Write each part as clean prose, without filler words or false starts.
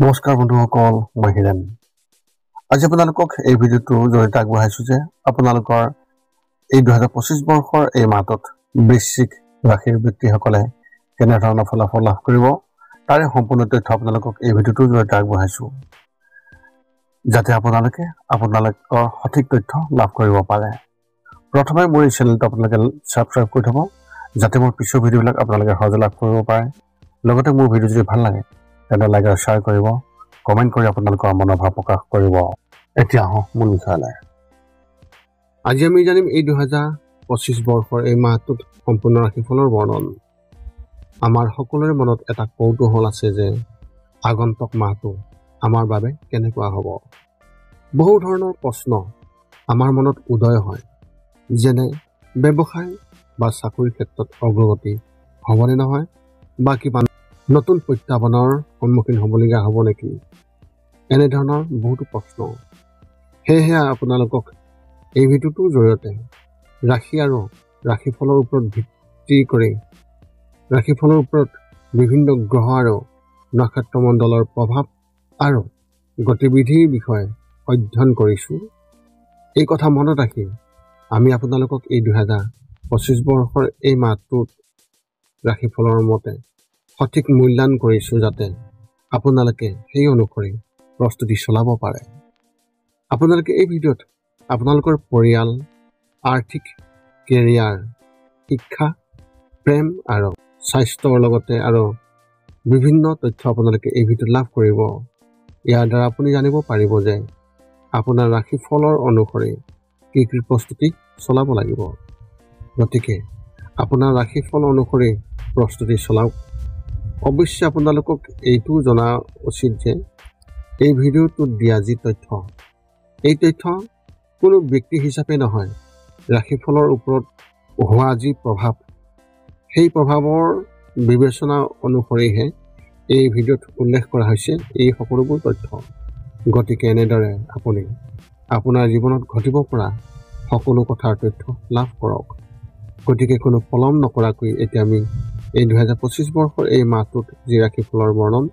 নমস্কাৰ বন্ধুসকল, মই হিৰেণ। আজি আপোনালোকক এই ভিডিঅ'টোৰ জৰিয়তে আগবঢ়াইছোঁ যে আপোনালোকৰ এই 2025 বৰ্ষৰ এই মাহটোত বৃশ্চিক ৰাশিৰ ব্যক্তিসকলে কেনেধৰণৰ ফলাফল লাভ কৰিব তাৰে সম্পূৰ্ণ তথ্য আপোনালোকক এই ভিডিঅ'টোৰ জৰিয়তে আগবঢ়াইছোঁ, যাতে আপোনালোকৰ সঠিক তথ্য লাভ কৰিব পাৰে। প্ৰথমে মোৰ এই চেনেলটো আপোনালোকে ছাবস্ক্ৰাইব কৰি থ'ব, যাতে মোৰ পিছৰ ভিডিঅ'বিলাক আপোনালোকে সহজে লাভ কৰিব পাৰে। লগতে মোৰ ভিডিঅ' যদি ভাল লাগে তেন্তে লাইক আৰু শ্বেয়াৰ কৰিব, কমেণ্ট কৰি আপোনালোকৰ মনোভাৱ প্ৰকাশ কৰিব। এতিয়া আহোঁ মূল বিষয়লৈ। আজি আমি জানিম এই 2025 বৰ্ষৰ এই মাহটোত সম্পূৰ্ণ ৰাশিফলৰ বৰ্ণন। আমাৰ সকলোৰে মনত এটা কৌতূহল আছে যে আগন্তুক মাহটো আমাৰ বাবে কেনেকুৱা হ'ব। বহু ধৰণৰ প্ৰশ্ন আমাৰ মনত উদয় হয়, যেনে ব্যৱসায় বা চাকৰিৰ ক্ষেত্ৰত অগ্ৰগতি হ'বনে নহয়, বা কিবা নতুন প্ৰত্যাহ্বানৰ সন্মুখীন হ'বলগীয়া হ'ব নেকি, এনেধৰণৰ বহুতো প্ৰশ্ন। সেয়েহে আপোনালোকক এই ভিডিঅ'টোৰ জৰিয়তে ৰাশি আৰু ৰাশিফলৰ ওপৰত ভিত্তি কৰি ৰাশিফলৰ ওপৰত বিভিন্ন গ্ৰহ আৰু নক্ষত্ৰমণ্ডলৰ প্ৰভাৱ আৰু গতিবিধিৰ বিষয়ে অধ্যয়ন কৰিছোঁ। এই কথা মনত ৰাখি আমি আপোনালোকক এই 2025 বৰ্ষৰ এই মাহটোত ৰাশিফলৰ মতে সঠিক মূল্যায়ন কৰিছোঁ, যাতে আপোনালোকে সেই অনুসৰি প্ৰস্তুতি চলাব পাৰে। আপোনালোকে এই ভিডিঅ'ত আপোনালোকৰ পৰিয়াল, আৰ্থিক, কেৰিয়াৰ, শিক্ষা, প্ৰেম আৰু স্বাস্থ্যৰ লগতে আৰু বিভিন্ন তথ্য আপোনালোকে এই ভিডিঅ'ত লাভ কৰিব। ইয়াৰ দ্বাৰা আপুনি জানিব পাৰিব যে আপোনাৰ ৰাশিফলৰ অনুসৰি কি কি প্ৰস্তুতি চলাব লাগিব। গতিকে আপোনাৰ ৰাশিফল অনুসৰি প্ৰস্তুতি চলাওক। অৱশ্যে আপোনালোকক এইটো জনা উচিত যে এই ভিডিঅ'টোত দিয়া যি তথ্য, এই তথ্য কোনো ব্যক্তি হিচাপে নহয়, ৰাশিফলৰ ওপৰত হোৱা যি প্ৰভাৱ, সেই প্ৰভাৱৰ বিবেচনা অনুসৰিহে এই ভিডিঅ'ত উল্লেখ কৰা হৈছে এই সকলোবোৰ তথ্য। গতিকে এনেদৰে আপুনি আপোনাৰ জীৱনত ঘটিব পৰা সকলো কথাৰ তথ্য লাভ কৰক। গতিকে কোনো পলম নকৰাকৈ এতিয়া আমি এই 2025 বৰ্ষৰ এই মাহটোত যি ৰাশিফলৰ বৰ্ণন,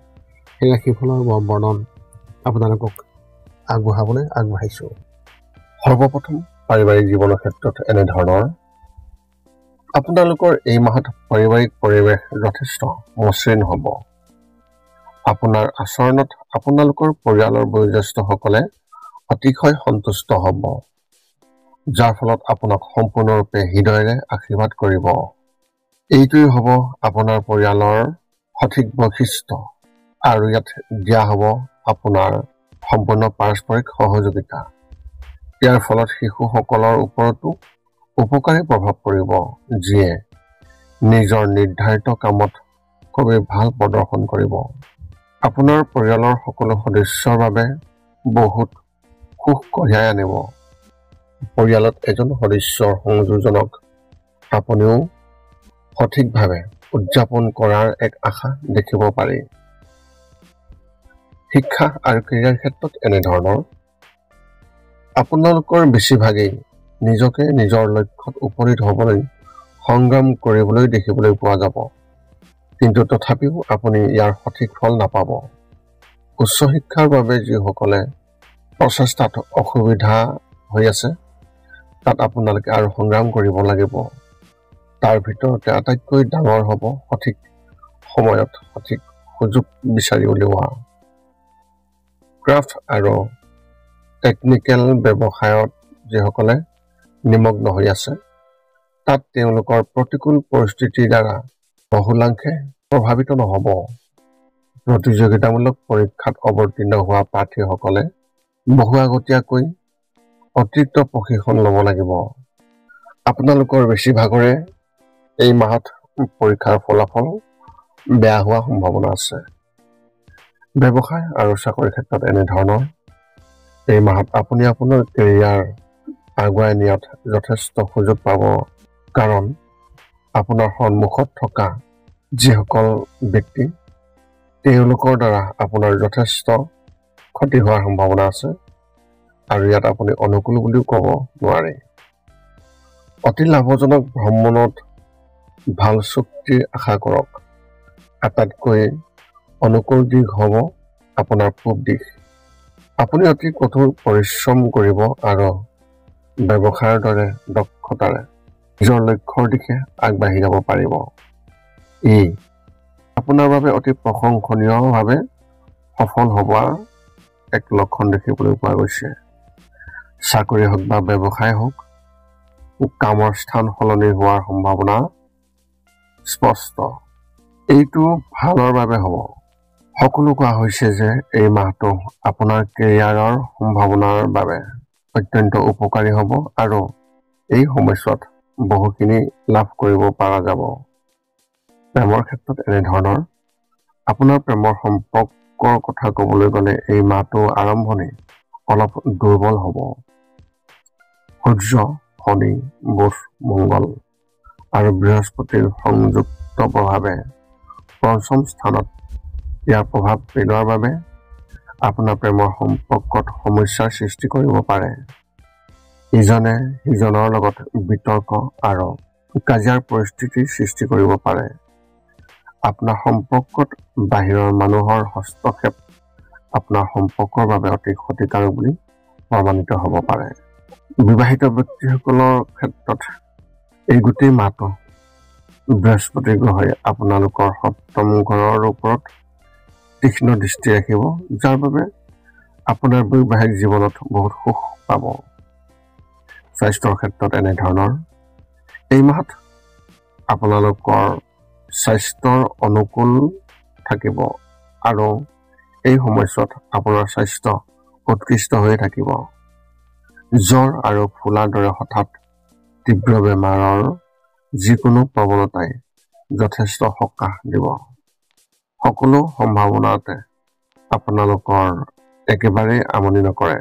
সেই ৰাশিফলৰ বৰ্ণন আপোনালোকক আগবঢ়াবলৈ আগবাঢ়িছোঁ। সৰ্বপ্ৰথম পাৰিবাৰিক জীৱনৰ ক্ষেত্ৰত এনেধৰণৰ। আপোনালোকৰ এই মাহত পাৰিবাৰিক পৰিৱেশ যথেষ্ট মসৃণ হ'ব। আপোনাৰ আচৰণত আপোনালোকৰ পৰিয়ালৰ বয়োজ্যেষ্ঠসকলে অতিশয় সন্তুষ্ট হ'ব, যাৰ ফলত আপোনাক সম্পূৰ্ণৰূপে হৃদয়েৰে আশীৰ্বাদ কৰিব। এইটোৱেই হ'ব আপোনাৰ পৰিয়ালৰ সঠিক বৈশিষ্ট্য, আৰু ইয়াত দিয়া হ'ব আপোনাৰ সম্পূৰ্ণ পাৰস্পৰিক সহযোগিতা। ইয়াৰ ফলত শিশুসকলৰ ওপৰতো উপকাৰী প্ৰভাৱ পৰিব, যিয়ে নিজৰ নিৰ্ধাৰিত কামত খুবেই ভাল প্ৰদৰ্শন কৰিব। আপোনাৰ পৰিয়ালৰ সকলো সদস্যৰ বাবে বহুত সুখ কঢ়িয়াই আনিব। পৰিয়ালত এজন সদস্যৰ সংযোজনক আপুনিও সঠিকভাৱে উদযাপন কৰাৰ এক আশা দেখিব পাৰি। শিক্ষা আৰু কেৰিয়াৰ ক্ষেত্ৰত এনেধৰণৰ। আপোনালোকৰ বেছিভাগেই নিজকে নিজৰ লক্ষ্যত উপনীত হ'বলৈ সংগ্ৰাম কৰিবলৈ দেখিবলৈ পোৱা যাব, কিন্তু তথাপিও আপুনি ইয়াৰ সঠিক ফল নাপাব। উচ্চ শিক্ষাৰ বাবে যিসকলে প্ৰচেষ্টাত অসুবিধা হৈ আছে, তাত আপোনালোকে আৰু সংগ্ৰাম কৰিব লাগিব। তাৰ ভিতৰতে আটাইতকৈ ডাঙৰ হ'ব সঠিক সময়ত সঠিক সুযোগ বিচাৰি উলিওৱা। ক্ৰাফ্ট আৰু টেকনিকেল ব্যৱসায়ত যিসকলে নিমগ্ন হৈ আছে, তাত তেওঁলোকৰ প্ৰতিকূল পৰিস্থিতিৰ দ্বাৰা বহুলাংশে প্ৰভাৱিত নহ'ব। প্ৰতিযোগিতামূলক পৰীক্ষাত অৱতীৰ্ণ হোৱা প্ৰাৰ্থীসকলে বহু আগতীয়াকৈ অতিৰিক্ত প্ৰশিক্ষণ ল'ব লাগিব। আপোনালোকৰ বেছিভাগৰে এই মাহত পৰীক্ষাৰ ফলাফল বেয়া হোৱাৰ সম্ভাৱনা আছে। ব্যৱসায় আৰু চাকৰিৰ ক্ষেত্ৰত এনেধৰণৰ। এই মাহত আপুনি আপোনাৰ কেৰিয়াৰ আগুৱাই নিয়াত যথেষ্ট সুযোগ পাব, কাৰণ আপোনাৰ সন্মুখত থকা যিসকল ব্যক্তি, তেওঁলোকৰ দ্বাৰা আপোনাৰ যথেষ্ট ক্ষতি হোৱাৰ সম্ভাৱনা আছে, আৰু ইয়াত আপুনি অনুকূল বুলিও ক'ব নোৱাৰে। অতি লাভজনক ভ্ৰমণত ভাল চুক্তিৰ আশা কৰক। আটাইতকৈ অনুকূল দিশ হ'ব আপোনাৰ পূব দিশ। আপুনি অতি কঠোৰ পৰিশ্ৰম কৰিব আৰু ব্যৱসায়ৰ দৰে দক্ষতাৰে নিজৰ লক্ষ্যৰ দিশে আগবাঢ়ি যাব পাৰিব। ই আপোনাৰ বাবে অতি প্ৰশংসনীয়ভাৱে সফল হোৱাৰ এক লক্ষণ দেখিবলৈ পোৱা গৈছে। চাকৰি হওক বা ব্যৱসায় হওক, কামৰ স্থান সলনি হোৱাৰ সম্ভাৱনা স্পষ্ট। এইটো ভালৰ বাবে হ'ব। সকলো কোৱা হৈছে যে এই মাহটো আপোনাৰ কেৰিয়াৰৰ সম্ভাৱনাৰ বাবে অত্যন্ত উপকাৰী হ'ব আৰু এই সময়ছোৱাত বহুখিনি লাভ কৰিব পৰা যাব। প্ৰেমৰ ক্ষেত্ৰত এনেধৰণৰ আপোনাৰ প্ৰেমৰ সম্পৰ্কৰ কথা ক'বলৈ গ'লে এই মাহটো আৰম্ভণি অলপ দুৰ্বল হ'ব। সূৰ্য, শনি, বুধ, মংগল আৰু বৃহস্পতিৰ সংযুক্ত প্ৰভাৱে পঞ্চম স্থানত ইয়াৰ প্ৰভাৱ পেলোৱাৰ বাবে আপোনাৰ প্ৰেমৰ সম্পৰ্কত সমস্যাৰ সৃষ্টি কৰিব পাৰে। ইজনে সিজনৰ লগত বিতৰ্ক আৰু কাজিয়াৰ পৰিস্থিতিৰ সৃষ্টি কৰিব পাৰে। আপোনাৰ সম্পৰ্কত বাহিৰৰ মানুহৰ হস্তক্ষেপ আপোনাৰ সম্পৰ্কৰ বাবে অতি ক্ষতিকাৰক বুলি প্ৰমাণিত হ'ব পাৰে। বিবাহিত ব্যক্তিসকলৰ ক্ষেত্ৰত এই গোটেই মাহটো বৃহস্পতি গ্ৰহই আপোনালোকৰ সপ্তম ঘৰৰ ওপৰত তীক্ষ্ণ দৃষ্টি ৰাখিব, যাৰ বাবে আপোনাৰ বৈবাহিক জীৱনত বহুত সুখ পাব। স্বাস্থ্যৰ ক্ষেত্ৰত এনেধৰণৰ এই মাহত আপোনালোকৰ স্বাস্থ্যৰ অনুকূল থাকিব আৰু এই সময়ছোৱাত আপোনাৰ স্বাস্থ্য উৎকৃষ্ট হৈ থাকিব। জ্বৰ আৰু ফুলাৰ দৰে হঠাৎ তীব্ৰ বেমাৰৰ যিকোনো প্ৰৱণতাই যথেষ্ট সকাহ দিব। সকলো সম্ভাৱনাতে আপোনালোকৰ একেবাৰেই আমনি নকৰে।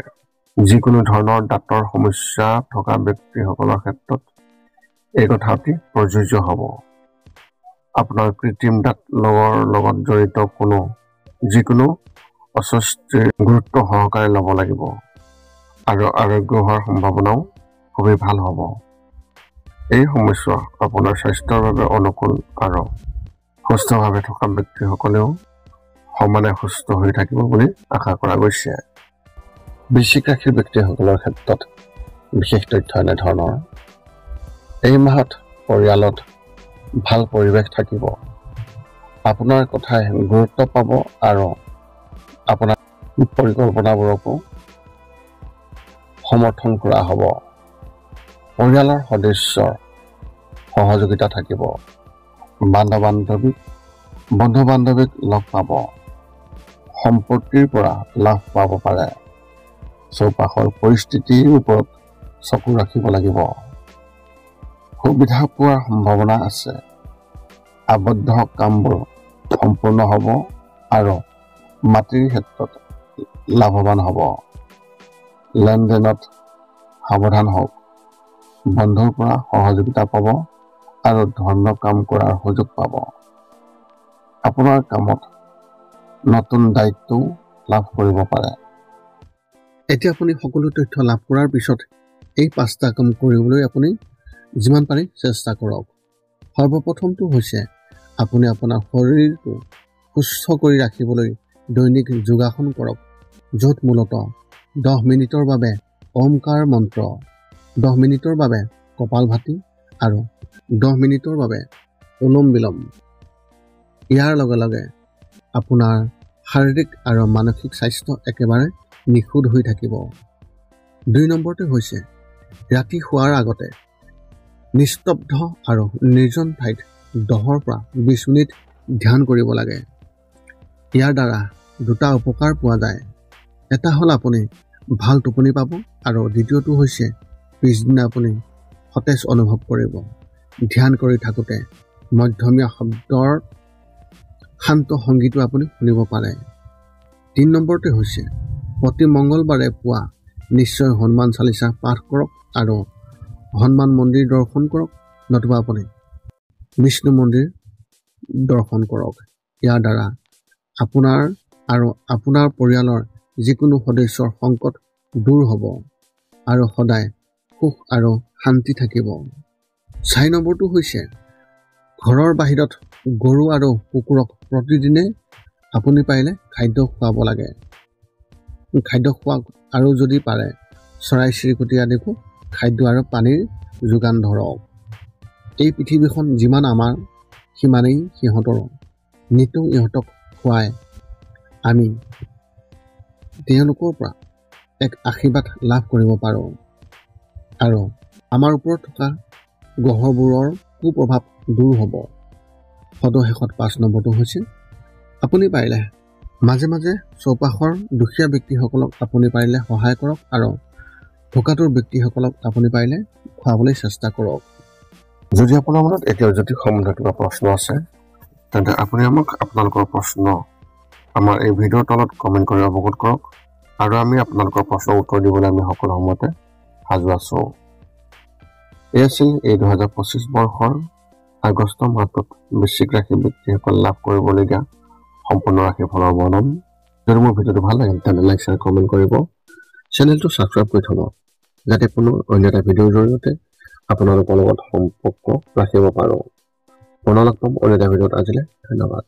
যিকোনো ধৰণৰ দাঁতৰ সমস্যা থকা ব্যক্তিসকলৰ ক্ষেত্ৰত এই কথা অতি প্ৰযোজ্য হ'ব। আপোনাৰ কৃত্ৰিম দাঁত লগত জড়িত যিকোনো অস্বস্তিৰ গুৰুত্ব সহকাৰে ল'ব লাগিব আৰু আৰোগ্য হোৱাৰ সম্ভাৱনাও খুবেই ভাল হ'ব। এই সময়ছোৱা আপোনাৰ স্বাস্থ্যৰ বাবে অনুকূল আৰু সুস্থভাৱে থকা ব্যক্তিসকলেও সমানে সুস্থ হৈ থাকিব বুলি আশা কৰা গৈছে। বৃশ্চিক ৰাশিৰ ব্যক্তিসকলৰ ক্ষেত্ৰত বিশেষ তথ্য এনেধৰণৰ এই মাহত পৰিয়ালত ভাল পৰিৱেশ থাকিব। আপোনাৰ কথাই গুৰুত্ব পাব আৰু আপোনাৰ পৰিকল্পনাবোৰকো সমৰ্থন কৰা হ'ব। পৰিয়ালৰ সদস্যৰ সহযোগিতা থাকিব। বন্ধু বান্ধৱীক লগ পাব। সম্পত্তিৰ পৰা লাভ পাব পাৰে। চৌপাশৰ পৰিস্থিতিৰ ওপৰত চকু ৰাখিব লাগিব। সুবিধা পোৱাৰ সম্ভাৱনা আছে। আবদ্ধ কামবোৰ সম্পূৰ্ণ হ'ব আৰু মাটিৰ ক্ষেত্ৰত লাভৱান হ'ব। লেনদেনত সাৱধান হওক। বন্ধুৰ পৰা সহযোগিতা পাব আৰু ধৰ্মীয় কাম কৰাৰ সুযোগ পাব। আপোনাৰ কামত নতুন দায়িত্বও লাভ কৰিব পাৰে। এতিয়া আপুনি সকলো তথ্য লাভ কৰাৰ পিছত এই 5টা কাম কৰিবলৈ আপুনি যিমান পাৰি চেষ্টা কৰক। সৰ্বপ্ৰথমটো হৈছে আপুনি আপোনাৰ শৰীৰটো সুস্থ কৰি ৰাখিবলৈ দৈনিক যোগাসন কৰক, য'ত মূলতঃ 10 মিনিটৰ বাবে ওমকাৰ মন্ত্ৰ, 10 মিনিটৰ বাবে কপালভাতি আৰু 10 মিনিটৰ বাবে অনুলোম বিলোম। ইয়াৰ লগে লগে আপোনাৰ শাৰীৰিক আৰু মানসিক স্বাস্থ্য একেবাৰে নিখুঁত হৈ থাকিব। 2 নম্বৰটো হৈছে ৰাতি শোৱাৰ আগতে নিস্তব্ধ আৰু নিৰ্জন ঠাইত 10 পৰা 20 মিনিট ধ্যান কৰিব লাগে। ইয়াৰ দ্বাৰা 2টা উপকাৰ পোৱা যায়। এটা হ'ল আপুনি ভাল টোপনি পাব আৰু দ্বিতীয়টো হৈছে পিছদিনা আপুনি সতেজ অনুভৱ কৰিব। ধ্যান কৰি থাকোঁতে মধ্যমীয়া শব্দৰ শান্ত সংগীতো আপুনি শুনিব পাৰে। 3 নম্বৰটো হৈছে প্ৰতি মংগলবাৰে পুৱা নিশ্চয় হনুমান চালিচা পাঠ কৰক আৰু হনুমান মন্দিৰ দৰ্শন কৰক, নতুবা আপুনি বিষ্ণু মন্দিৰ দৰ্শন কৰক। ইয়াৰ দ্বাৰা আপোনাৰ আৰু আপোনাৰ পৰিয়ালৰ যিকোনো সদস্যৰ সংকট দূৰ হ'ব আৰু সদায় সুখ আৰু শান্তি থাকিব। 4 নম্বৰটো হৈছে ঘৰৰ বাহিৰত গৰু আৰু কুকুৰক প্ৰতিদিনে আপুনি পাৰিলে খাদ্য খুৱাব লাগে। খাদ্য খোৱাওক আৰু যদি পাৰে চৰাই চিৰিকটি আদিকো খাদ্য আৰু পানীৰ যোগান ধৰক। এই পৃথিৱীখন যিমান আমাৰ সিমানেই সিহঁতৰো। নিতৌ ইহঁতক খুৱাই আমি তেওঁলোকৰ পৰা এক আশীৰ্বাদ লাভ কৰিব পাৰোঁ আৰু আমাৰ ওপৰত থকা গ্ৰহবোৰৰ কুপ্ৰভাৱ দূৰ হ'ব। সদশেষত 5 নম্বৰটো হৈছে আপুনি পাৰিলে মাজে মাজে চৌপাশৰ দুখীয়া ব্যক্তিসকলক আপুনি পাৰিলে সহায় কৰক আৰু ভোকাতুৰ ব্যক্তিসকলক আপুনি পাৰিলে খুৱাবলৈ চেষ্টা কৰক। যদি আপোনাৰ মনত এতিয়াও যদি সম্বন্ধীয় কিবা প্ৰশ্ন আছে তেন্তে আপুনি আমাক আপোনালোকৰ প্ৰশ্ন আমাৰ এই ভিডিঅ'ৰ তলত কমেণ্ট কৰি অৱগত কৰক আৰু আমি আপোনালোকৰ প্ৰশ্নৰ উত্তৰ দিবলৈ আমি সকলো সময়তে সাজু আছোঁ। এই আছিল এই 2025 বৰ্ষৰ আগষ্ট মাহটোত বৃশ্চিক ৰাশি ব্যক্তিসকল লাভ কৰিবলগীয়া সম্পূৰ্ণ ৰাশিফলৰ বৰ্ণন। যদি মোৰ ভিডিঅ'টো ভাল লাগে তেন্তে লাইক শ্বেয়াৰ কমেণ্ট কৰিব, চেনেলটো ছাবস্ক্ৰাইব কৰি থ'ব যাতে কোনো অন্য এটা ভিডিঅ'ৰ জৰিয়তে আপোনালোকৰ লগত সম্পৰ্ক ৰাখিব পাৰোঁ। পুনৰ লগ পাম অন্য এটা ভিডিঅ'ত। আজিলৈ ধন্যবাদ।